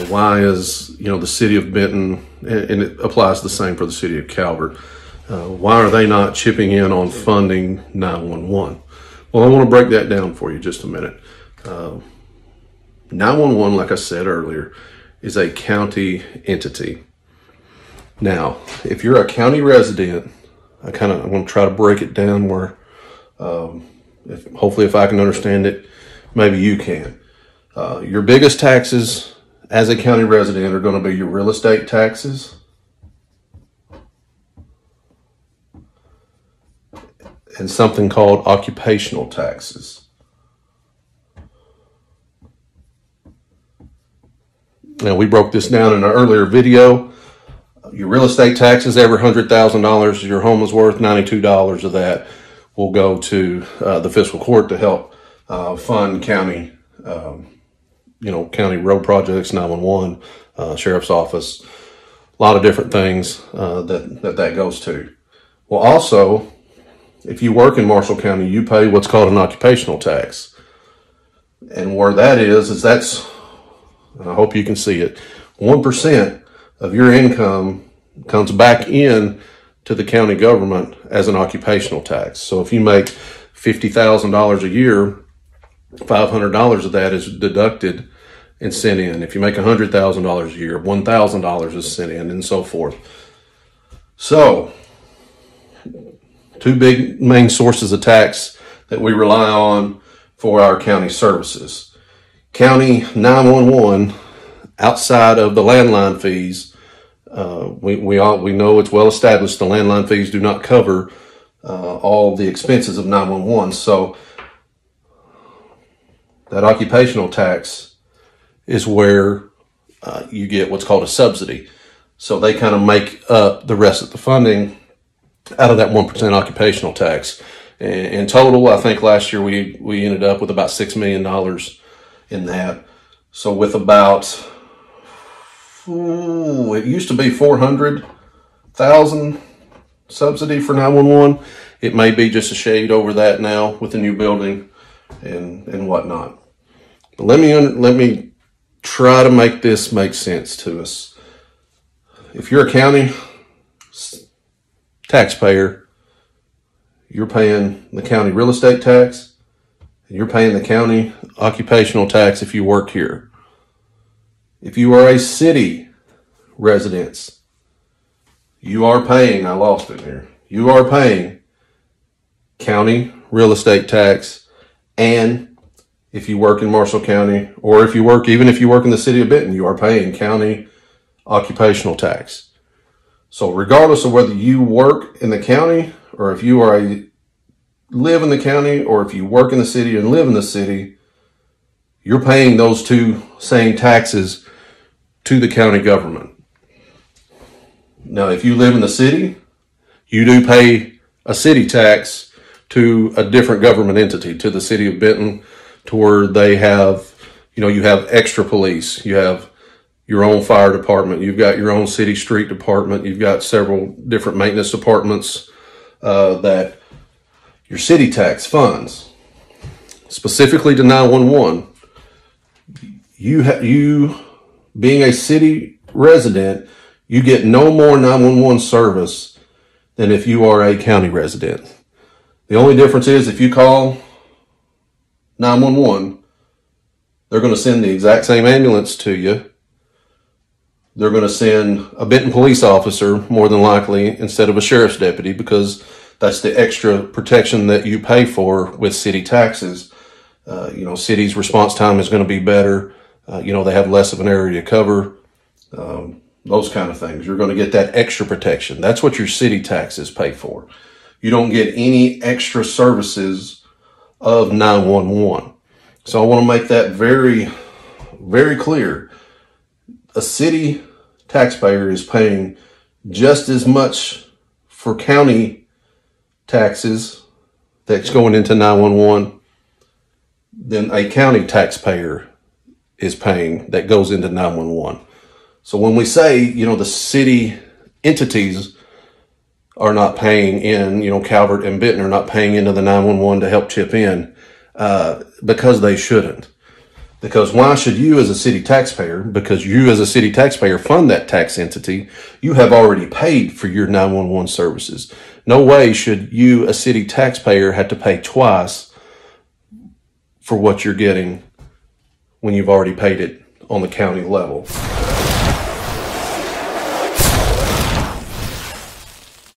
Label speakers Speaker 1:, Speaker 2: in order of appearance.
Speaker 1: Why is, the city of Benton, and it applies the same for the city of Calvert, why are they not chipping in on funding 911? Well, I want to break that down for you just a minute. 911, like I said earlier, is a county entity. Now, if you're a county resident, I'm going to try to break it down where, hopefully if I can understand it, maybe you can. Your biggest taxes as a county resident are going to be your real estate taxes, and something called occupational taxes. Now, we broke this down in an earlier video. Your real estate taxes, every $100,000 your home is worth, $92 of that will go to the fiscal court to help fund county, county road projects, 911, sheriff's office, a lot of different things that goes to. Well, also, if you work in Marshall County, you pay what's called an occupational tax. And where that is that's, and I hope you can see it, 1% of your income comes back in to the county government as an occupational tax. So if you make $50,000 a year, $500 of that is deducted and sent in. If you make $100,000 a year, $1,000 is sent in, and so forth. So, two big main sources of tax that we rely on for our county services. County 911, outside of the landline fees, we know it's well established the landline fees do not cover all the expenses of 911. So that occupational tax is where you get what's called a subsidy. So they kind of make up the rest of the funding out of that 1% occupational tax. In total, I think last year we ended up with about $6 million in that. So with about, it used to be 400,000 subsidy for 911. It may be just a shade over that now with the new building and whatnot. But let me try to make this make sense to us. If you're a county taxpayer, you're paying the county real estate tax, and you're paying the county occupational tax if you work here. If you are a city resident, you are paying, I lost it here, you are paying county real estate tax, and if you work in Marshall County, or even if you work in the city of Benton, you are paying county occupational tax. So regardless of whether you work in the county, or if you live in the county, or if you work in the city and live in the city, you're paying those two same taxes to the county government. Now, if you live in the city, you do pay a city tax to a different government entity, to the city of Benton, to where they have, you have extra police, you have your own fire department, you've got your own city street department, you've got several different maintenance departments that your city tax funds. Specifically to 911, you being a city resident, you get no more 911 service than if you are a county resident. The only difference is if you call 911, they're going to send the exact same ambulance to you. They're going to send a Benton police officer, more than likely, instead of a sheriff's deputy, because that's the extra protection that you pay for with city taxes. City's response time is going to be better. They have less of an area to cover. Those kind of things. You're going to get that extra protection. That's what your city taxes pay for. You don't get any extra services of 911. So I want to make that very, very clear. A city taxpayer is paying just as much for county taxes that's going into 911 than a county taxpayer is paying that goes into 911. So when we say, the city entities are not paying in, Calvert and Benton are not paying into the 911 to help chip in, because they shouldn't. Because why should you as a city taxpayer, because you as a city taxpayer fund that tax entity, you have already paid for your 911 services. No way should you, a city taxpayer, have to pay twice for what you're getting when you've already paid it on the county level.